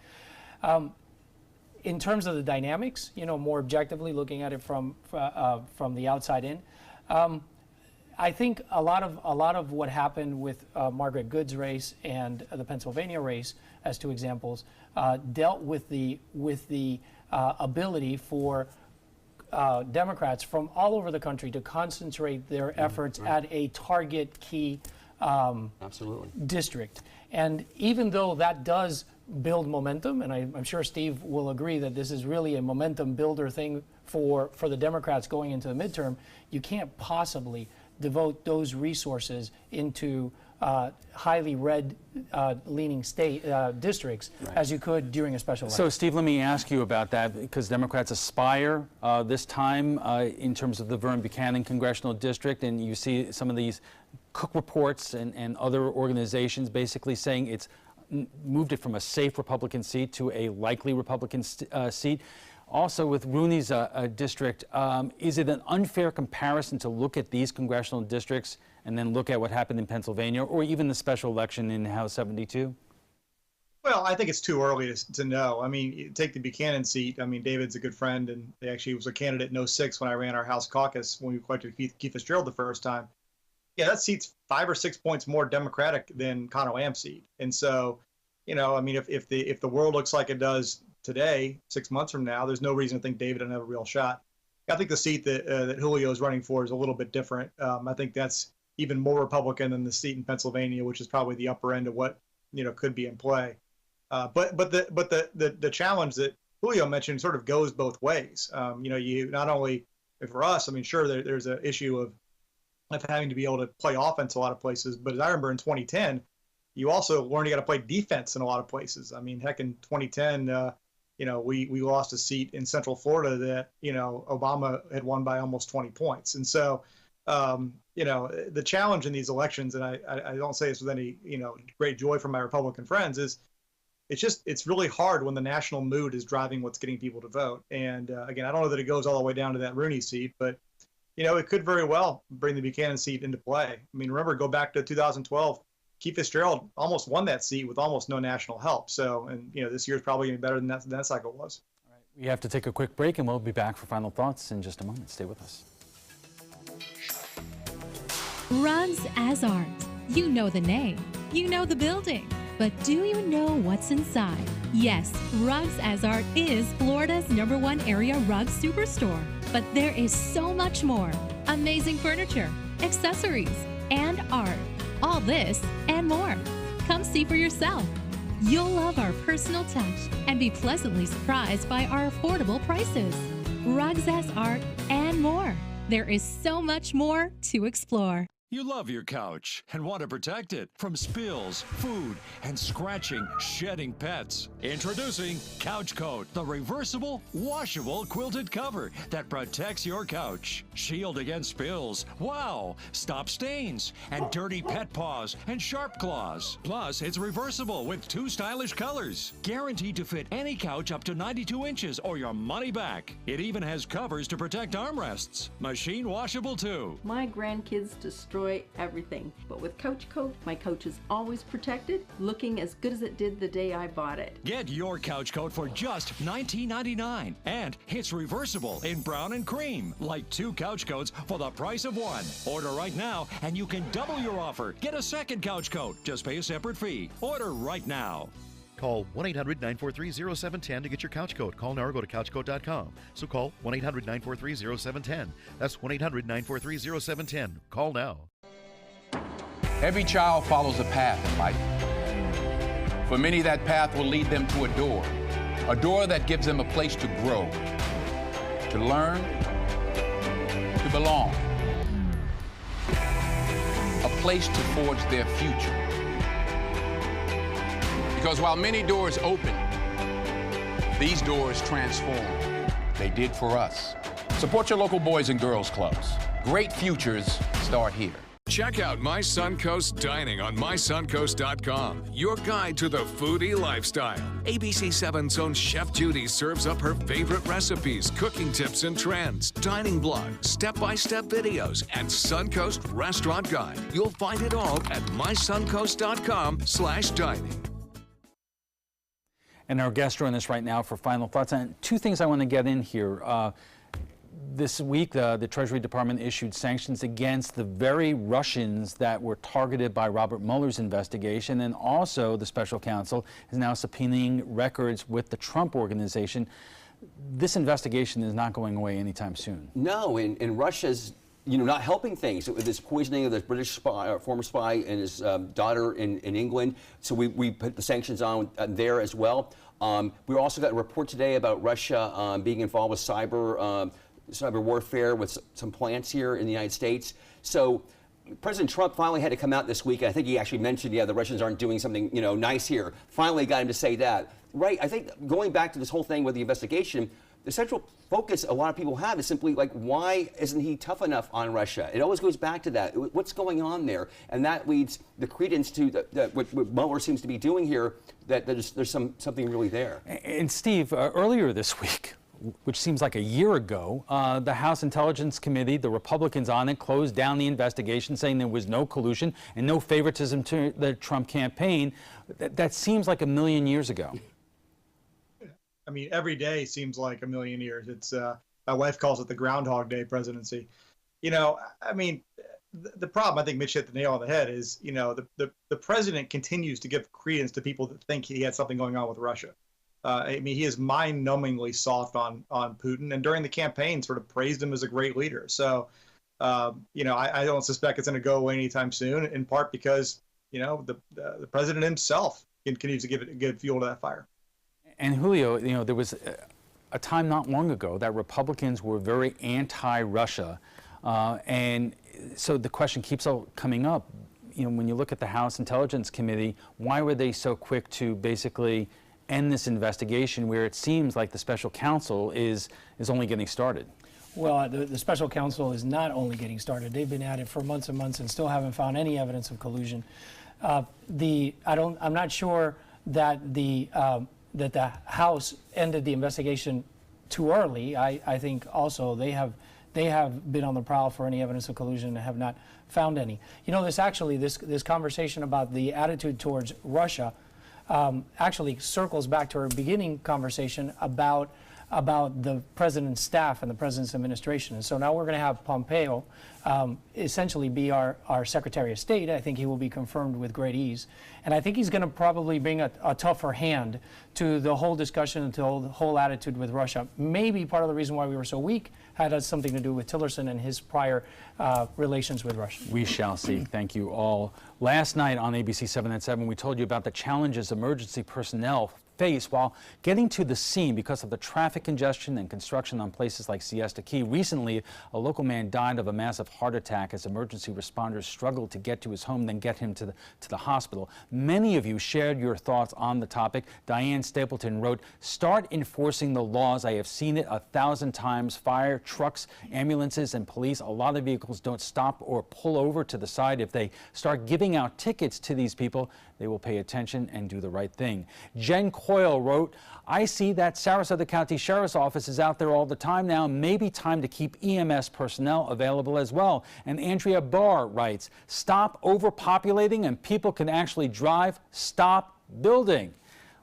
In terms of the dynamics, more objectively looking at it from the outside in, I think a lot of what happened with Margaret Good's race and the Pennsylvania race, as two examples, dealt with the ability for Democrats from all over the country to concentrate their efforts at a target key district. And even though that does build momentum, and I'm sure Steve will agree that this is really a momentum builder thing for the Democrats going into the midterm, you can't possibly devote those resources into highly red leaning state districts as you could during a special election. So Steve, let me ask you about that, because Democrats aspire this time in terms of the Vern Buchanan congressional district, and you see some of these Cook reports and other organizations basically saying it's moved it from a safe Republican seat to a likely Republican seat. Also, with Rooney's district, is it an unfair comparison to look at these congressional districts and then look at what happened in Pennsylvania, or even the special election in House 72? Well, I think it's too early to know. I mean, you take the Buchanan seat. I mean, David's a good friend, and he actually was a candidate in 2006 when I ran our House caucus when we elected Keith Fitzgerald the first time. Yeah, that seat's 5 or 6 points more Democratic than Conor Lam's seat. And so, I mean, if the world looks like it does today, 6 months from now, there's no reason to think David doesn't have a real shot. I think the seat that Julio is running for is a little bit different. I think that's even more Republican than the seat in Pennsylvania, which is probably the upper end of what could be in play. But the challenge that Julio mentioned sort of goes both ways. You not only for us, I mean, sure there's an issue of having to be able to play offense a lot of places, but as I remember in 2010, you also learned you got to play defense in a lot of places. I mean, heck, in 2010. We lost a seat in Central Florida that, Obama had won by almost 20 points. And so, the challenge in these elections, and I don't say this with any, great joy from my Republican friends, is it's really hard when the national mood is driving what's getting people to vote. And again, I don't know that it goes all the way down to that Rooney seat, but, it could very well bring the Buchanan seat into play. I mean, remember, go back to 2012. Keith Fitzgerald almost won that seat with almost no national help. So, and this year's probably going to be better than that cycle was. All right. We have to take a quick break, and we'll be back for final thoughts in just a moment. Stay with us. Rugs as Art. You know the name. You know the building. But do you know what's inside? Yes, Rugs as Art is Florida's #1 area rug superstore. But there is so much more. Amazing furniture, accessories, and art. All this and more. Come see for yourself. You'll love our personal touch and be pleasantly surprised by our affordable prices. Rugs as Art and more. There is so much more to explore. You love your couch and want to protect it from spills, food, and scratching, shedding pets. Introducing Couch Coat, the reversible, washable quilted cover that protects your couch. Shield against spills, wow, stop stains, and dirty pet paws and sharp claws. Plus, it's reversible with 2 stylish colors. Guaranteed to fit any couch up to 92 inches or your money back. It even has covers to protect armrests. Machine washable too. My grandkids destroy everything, but with Couch Coat, my couch is always protected, looking as good as it did the day I bought it. Get your Couch Coat for just $19.99, and it's reversible in brown and cream, like 2 couch coats for the price of 1. Order right now, and you can double your offer. Get a second Couch Coat. Just pay a separate fee. Order right now. Call 1-800-943-0710 to get your couch coat. Call now or go to couchcoat.com. So call 1-800-943-0710. That's 1-800-943-0710. Call now. Every child follows a path in life. For many, that path will lead them to a door that gives them a place to grow, to learn, to belong, a place to forge their future. Because while many doors open, these doors transform. They did for us. Support your local Boys and Girls Clubs. Great futures start here. Check out My Suncoast Dining on mysuncoast.com, your guide to the foodie lifestyle. ABC7's own Chef Judy serves up her favorite recipes, cooking tips and trends, dining blogs, step-by-step videos, and Suncoast Restaurant Guide. You'll find it all at mysuncoast.com/dining. And our guests join us right now for final thoughts. And 2 things I want to get in here. This week, the Treasury Department issued sanctions against the very Russians that were targeted by Robert Mueller's investigation, and also the special counsel is now subpoenaing records with the Trump Organization. This investigation is not going away anytime soon. No, and Russia's not helping things with this poisoning of this British spy, former spy, and his daughter in England. So we put the sanctions on there as well. We also got a report today about Russia being involved with cyber warfare with some plants here in the United States. So President Trump finally had to come out this week, and I think he actually mentioned, the Russians aren't doing something, nice here. Finally got him to say that. Right, I think going back to this whole thing with the investigation, the central focus a lot of people have is simply like, why isn't he tough enough on Russia? It always goes back to that. What's going on there? And that leads the credence to what Mueller seems to be doing here, that there's something really there. And Steve, earlier this week, which seems like a year ago, the House Intelligence Committee, the Republicans on it, closed down the investigation, saying there was no collusion and no favoritism to the Trump campaign. That seems like a million years ago. I mean, every day seems like a million years. It's my wife calls it the Groundhog Day presidency. I mean, the problem, I think Mitch hit the nail on the head, is the president continues to give credence to people that think he had something going on with Russia. I mean, he is mind-numbingly soft on Putin, and during the campaign sort of praised him as a great leader. So, I don't suspect it's going to go away anytime soon, in part because, the president himself continues to give fuel to that fire. And Julio, there was a time not long ago that Republicans were very anti-Russia, and so the question keeps coming up. When you look at the House Intelligence Committee, why were they so quick to basically end this investigation, where it seems like the special counsel is only getting started? Well, the special counsel is not only getting started. They've been at it for months and months and still haven't found any evidence of collusion. I'm not sure that the House ended the investigation too early. I think also they have been on the prowl for any evidence of collusion and have not found any. This conversation about the attitude towards Russia actually circles back to our beginning conversation about the president's staff and the president's administration. And so now we're going to have Pompeo essentially be our Secretary of State. I think he will be confirmed with great ease. And I think he's going to probably bring a tougher hand to the whole discussion and to the whole attitude with Russia. Maybe part of the reason why we were so weak had something to do with Tillerson and his prior relations with Russia. We shall see. Thank you all. Last night on ABC7 at 7, we told you about the challenges emergency personnel face while getting to the scene because of the traffic congestion and construction on places like Siesta Key. Recently, a local man died of a massive heart attack as emergency responders struggled to get to his home, then get him to the hospital. Many of you shared your thoughts on the topic. Diane Stapleton wrote, "Start enforcing the laws. I have seen it 1,000 times. Fire trucks, ambulances, and police. A lot of vehicles don't stop or pull over to the side. If they start giving out tickets to these people, they will pay attention and do the right thing." Jen Coyle wrote, "I see that Sarasota County Sheriff's Office is out there all the time now. Maybe time to keep EMS personnel available as well." And Andrea Barr writes, "Stop overpopulating and people can actually drive. Stop building."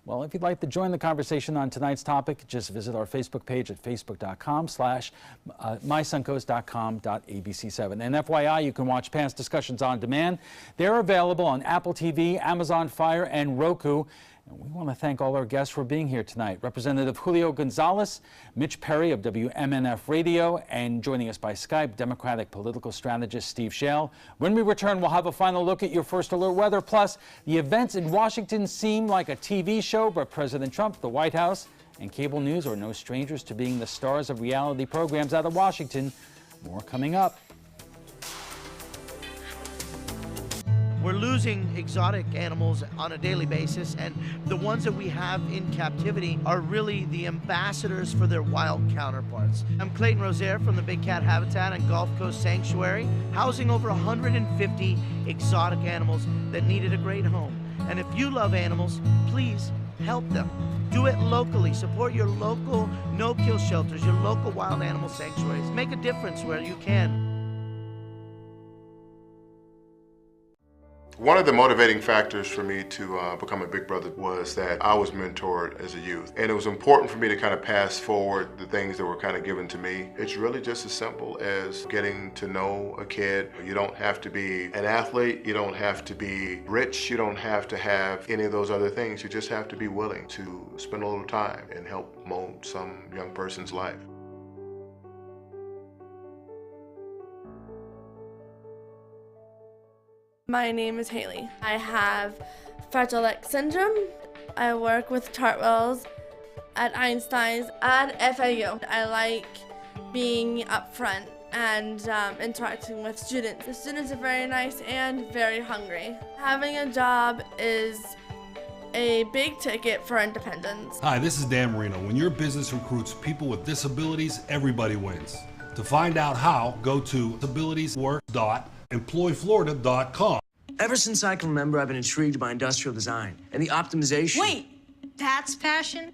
Well, if you'd like to join the conversation on tonight's topic, just visit our Facebook page at facebook.com/mysuncoast.com.abc7. And FYI, you can watch past discussions on demand. They're available on Apple TV, Amazon Fire, and Roku. And we want to thank all our guests for being here tonight. Representative Julio Gonzalez, Mitch Perry of WMNF Radio, and joining us by Skype, Democratic political strategist Steve Schale. When we return, we'll have a final look at your First Alert weather. Plus, the events in Washington seem like a TV show, but President Trump, the White House, and cable news are no strangers to being the stars of reality programs out of Washington. More coming up. We're losing exotic animals on a daily basis, and the ones that we have in captivity are really the ambassadors for their wild counterparts. I'm Clayton Rozier from the Big Cat Habitat and Gulf Coast Sanctuary, housing over 150 exotic animals that needed a great home. And if you love animals, please help them. Do it locally. Support your local no-kill shelters, your local wild animal sanctuaries. Make a difference where you can. One of the motivating factors for me to become a Big Brother was that I was mentored as a youth. And it was important for me to kind of pass forward the things that were kind of given to me. It's really just as simple as getting to know a kid. You don't have to be an athlete. You don't have to be rich. You don't have to have any of those other things. You just have to be willing to spend a little time and help mold some young person's life. My name is Haley. I have Fragile X syndrome. I work with Chartwells at Einstein's at FAU. I like being up front and interacting with students. The students are very nice and very hungry. Having a job is a big ticket for independence. Hi, this is Dan Marino. When your business recruits people with disabilities, everybody wins. To find out how, go to disabilitieswork.employflorida.com. Ever since I can remember, I've been intrigued by industrial design and the optimization. Wait, that's passion?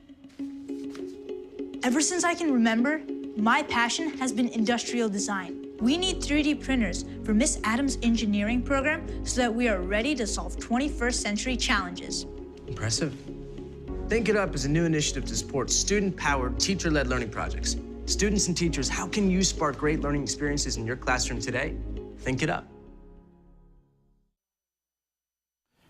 Ever since I can remember, my passion has been industrial design. We need 3D printers for Miss Adams' engineering program so that we are ready to solve 21st century challenges. Impressive. Think It Up is a new initiative to support student-powered, teacher-led learning projects. Students and teachers, how can you spark great learning experiences in your classroom today? Think It Up.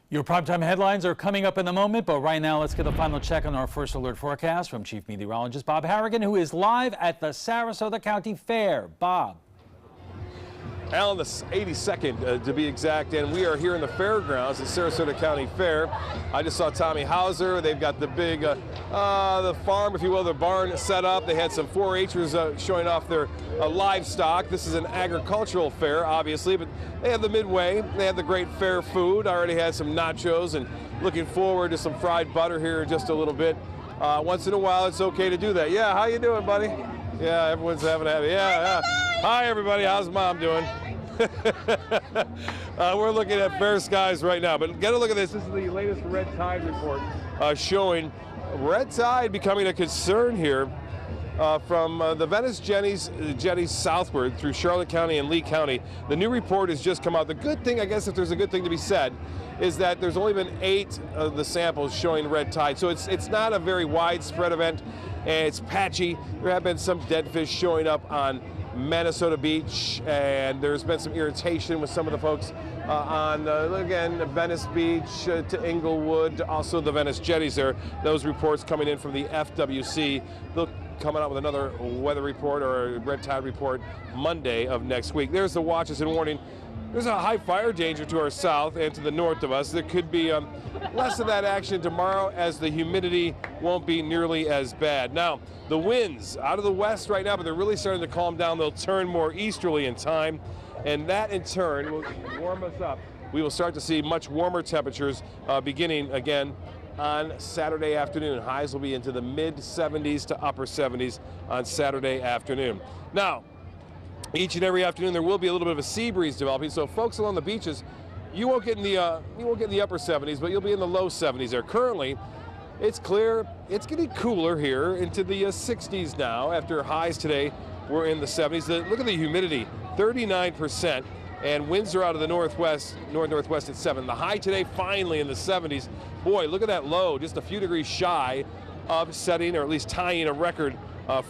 Your primetime headlines are coming up in a moment, but right now let's get a final check on our First Alert forecast from Chief Meteorologist Bob Harrigan, who is live at the Sarasota County Fair. Bob. Alan, the 82nd to be exact, and we are here in the fairgrounds at Sarasota County Fair. I just saw Tommy Hauser. They've got the big, the farm, if you will, the barn set up. They had some 4-H'ers showing off their livestock. This is an agricultural fair, obviously, but they have the midway. They have the great fair food. I already had some nachos and looking forward to some fried butter here in just a little bit. Once in a while, it's okay to do that. Yeah, how you doing, buddy? Yeah, everyone's having a happy. Yeah. Hi, everybody. How's Mom doing? We're looking at fair skies right now, but get a look at this. This is the latest red tide report showing red tide becoming a concern here from the Venice jetties southward through Charlotte County and Lee County. The new report has just come out. The good thing, I guess, if there's a good thing to be said, is that there's only been 8 of the samples showing red tide. So it's not a very widespread event, and it's patchy. There have been some dead fish showing up on Minnesota Beach, and there's been some irritation with some of the folks on, again, Venice Beach to Inglewood, also the Venice jetties there. Those reports coming in from the FWC. Look, coming out with another weather report or a red tide report Monday of next week. There's the watches and warning. There's a high fire danger to our south and to the north of us. There could be less of that action tomorrow as the humidity won't be nearly as bad. Now, the winds out of the west right now, but they're really starting to calm down. They'll turn more easterly in time, and that in turn will warm us up. We will start to see much warmer temperatures beginning again on Saturday afternoon. Highs will be into the mid 70s to upper 70s on Saturday afternoon. Now, each and every afternoon there will be a little bit of a sea breeze developing, so folks along the beaches, you won't get in the upper 70s, but you'll be in the low 70s there. Currently, it's clear. It's getting cooler here into the 60s now after highs today were in the 70s. Look at the humidity, 39%, and winds are out of the northwest at 7. The high today finally in the 70s. Boy, look at that low, just a few degrees shy of setting or at least tying a record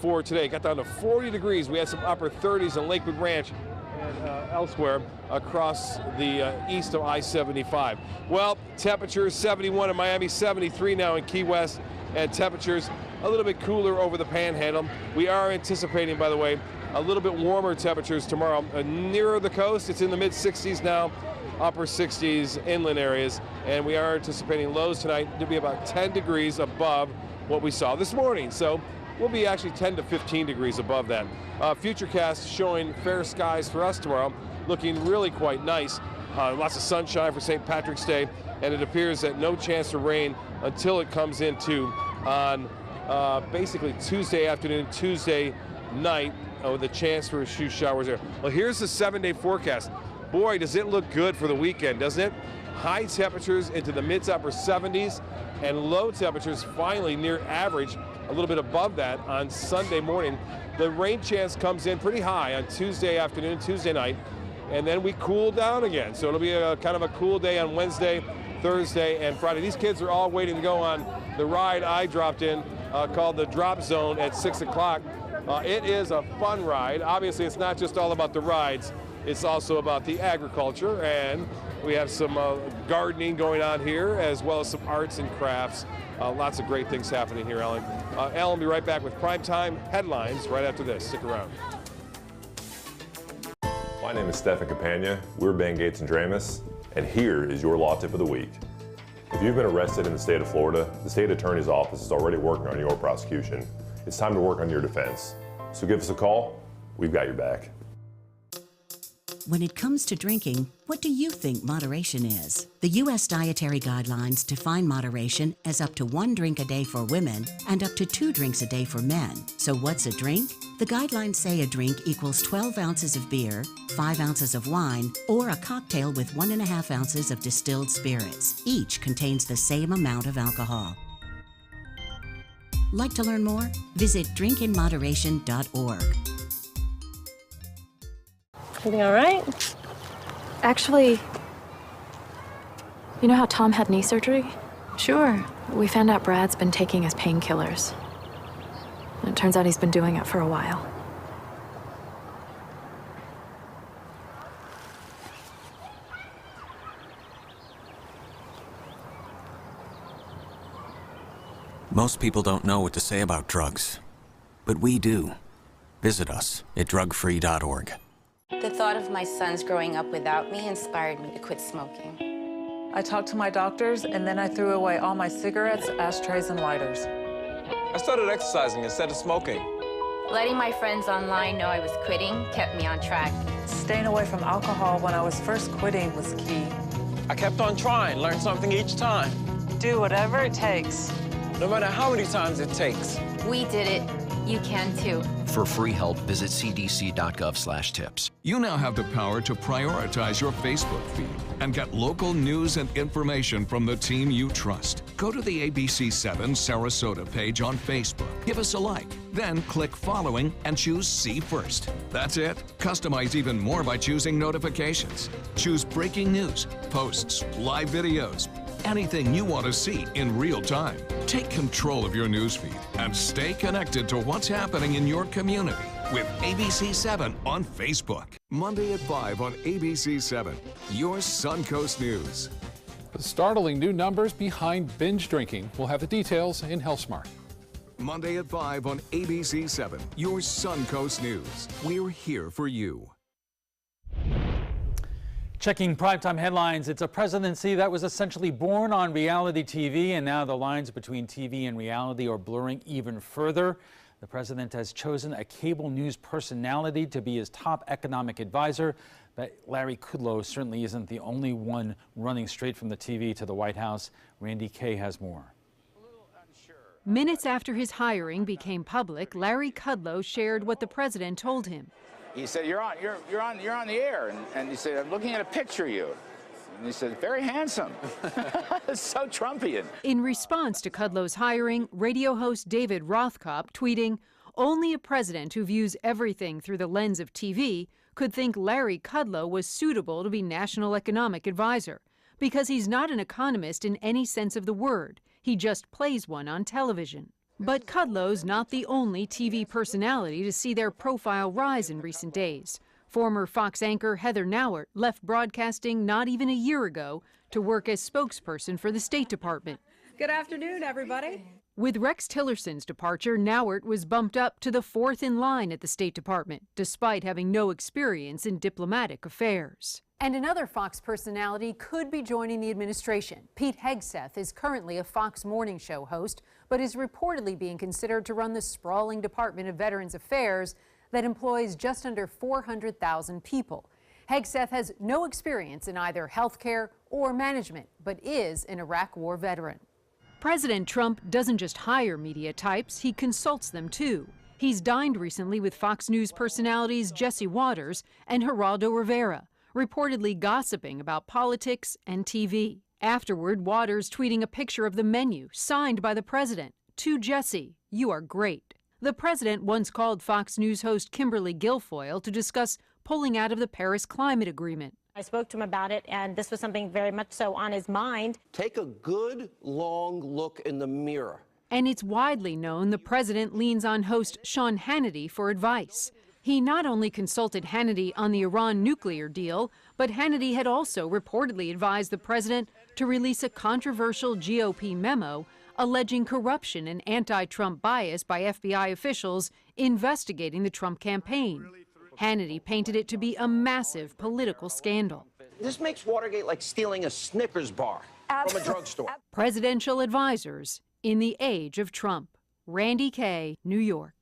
for today. Got down to 40 degrees. We had some upper 30s in Lakewood Ranch and elsewhere across the east of I-75. Well, temperatures 71 in Miami, 73 now in Key West, and temperatures a little bit cooler over the Panhandle. We are anticipating, by the way, a little bit warmer temperatures tomorrow. Nearer the coast, it's in the mid 60s now, upper 60s inland areas, and we are anticipating lows tonight to be about 10 degrees above what we saw this morning. So we'll be actually 10 to 15 degrees above that. Futurecast showing fair skies for us tomorrow, looking really quite nice. Lots of sunshine for St. Patrick's Day, and it appears that no chance of rain until it comes into on basically Tuesday afternoon, Tuesday night, with a chance for a few showers there. Well, here's the 7-day forecast. Boy, does it look good for the weekend, doesn't it? High temperatures into the mid to upper 70s, and low temperatures finally near average, a little bit above that on Sunday morning. The rain chance comes in pretty high on Tuesday afternoon, Tuesday night, and then we cool down again. So it'll be a kind of a cool day on Wednesday, Thursday, and Friday. These kids are all waiting to go on the ride I dropped in called the Drop Zone at 6 o'clock. It is a fun ride. Obviously, it's not just all about the rides. It's also about the agriculture, and we have some gardening going on here, as well as some arts and crafts. Lots of great things happening here, Ellen. Ellen will be right back with primetime headlines right after this. Stick around. My name is Stefan Campagna. We're Ben Gates and Dramus, and here is your law tip of the week. If you've been arrested in the state of Florida, the state attorney's office is already working on your prosecution. It's time to work on your defense. So give us a call. We've got your back. When it comes to drinking, what do you think moderation is? The U.S. Dietary Guidelines define moderation as up to 1 drink a day for women and up to 2 drinks a day for men. So what's a drink? The guidelines say a drink equals 12 ounces of beer, 5 ounces of wine, or a cocktail with 1.5 ounces of distilled spirits. Each contains the same amount of alcohol. Like to learn more? Visit drinkinmoderation.org. Everything all right? Actually, you know how Tom had knee surgery? Sure. We found out Brad's been taking his painkillers. And it turns out he's been doing it for a while. Most people don't know what to say about drugs, but we do. Visit us at drugfree.org. The thought of my sons growing up without me inspired me to quit smoking. I talked to my doctors, and then I threw away all my cigarettes, ashtrays, and lighters. I started exercising instead of smoking. Letting my friends online know I was quitting kept me on track. Staying away from alcohol when I was first quitting was key. I kept on trying, learned something each time. Do whatever it takes. No matter how many times it takes. We did it. You can too. For free help, visit cdc.gov/tips. You now have the power to prioritize your Facebook feed and get local news and information from the team you trust. Go to the ABC7 Sarasota page on Facebook. Give us a like, then click following and choose See First. That's it. Customize even more by choosing notifications. Choose breaking news, posts, live videos, anything you want to see in real time. Take control of your newsfeed and stay connected to what's happening in your community with ABC7 on Facebook. Monday at 5 on ABC7, your Suncoast News. The startling new numbers behind binge drinking. We'll have the details in Health Smart. Monday at 5 on ABC7, your Suncoast News. We're here for you. Checking primetime headlines, it's a presidency that was essentially born on reality TV, and now the lines between TV and reality are blurring even further. The president has chosen a cable news personality to be his top economic advisor, but Larry Kudlow certainly isn't the only one running straight from the TV to the White House. Randy Kay has more. Minutes after his hiring became public, Larry Kudlow shared what the president told him. He said, you're on the air. And he said, I'm looking at a picture of you. And he said, very handsome. So Trumpian. In response to Kudlow's hiring, radio host David Rothkopf tweeting, only a president who views everything through the lens of TV could think Larry Kudlow was suitable to be National Economic Advisor, because he's not an economist in any sense of the word. He just plays one on television. But Kudlow's not the only TV personality to see their profile rise in recent days. Former Fox anchor Heather Nauert left broadcasting not even a year ago to work as spokesperson for the State Department. Good afternoon, everybody. With Rex Tillerson's departure, Nauert was bumped up to the fourth in line at the State Department, despite having no experience in diplomatic affairs. And another Fox personality could be joining the administration. Pete Hegseth is currently a Fox morning show host, but is reportedly being considered to run the sprawling Department of Veterans Affairs that employs just under 400,000 people. Hegseth has no experience in either healthcare or management, but is an Iraq War veteran. President Trump doesn't just hire media types, he consults them too. He's dined recently with Fox News personalities Jesse Waters and Geraldo Rivera, reportedly gossiping about politics and TV. Afterward, Waters tweeting a picture of the menu signed by the president. To Jesse, you are great. The president once called Fox News host Kimberly Guilfoyle to discuss pulling out of the Paris Climate Agreement. I spoke to him about it, and this was something very much so on his mind. Take a good, long look in the mirror. And it's widely known the president leans on host Sean Hannity for advice. He not only consulted Hannity on the Iran nuclear deal, but Hannity had also reportedly advised the president to release a controversial GOP memo alleging corruption and anti-Trump bias by FBI officials investigating the Trump campaign. Hannity painted it to be a massive political scandal. This makes Watergate like stealing a Snickers bar from a drugstore. Presidential advisors in the age of Trump. Randy Kay, New York.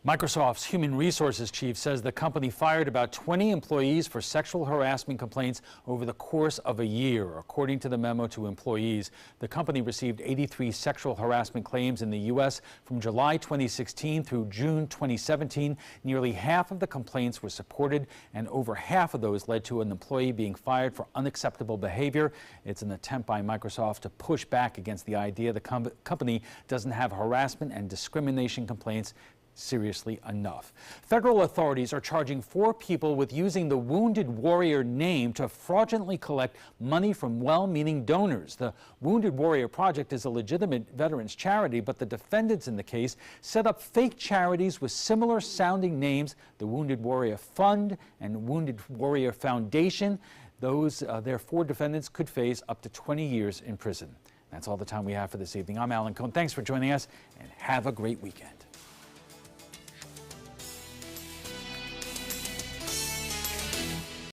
Microsoft's human resources chief says the company fired about 20 employees for sexual harassment complaints over the course of a year. According to the memo to employees, the company received 83 sexual harassment claims in the U.S. from July 2016 through June 2017. Nearly half of the complaints were supported, and over half of those led to an employee being fired for unacceptable behavior. It's an attempt by Microsoft to push back against the idea the company doesn't have harassment and discrimination complaints seriously enough. Federal authorities are charging 4 people with using the Wounded Warrior name to fraudulently collect money from well-meaning donors. The Wounded Warrior Project is a legitimate veterans charity, but the defendants in the case set up fake charities with similar sounding names, the Wounded Warrior Fund and Wounded Warrior Foundation. Their 4 defendants could face up to 20 years in prison. That's all the time we have for this evening. I'm Alan Cohn. Thanks for joining us, and have a great weekend.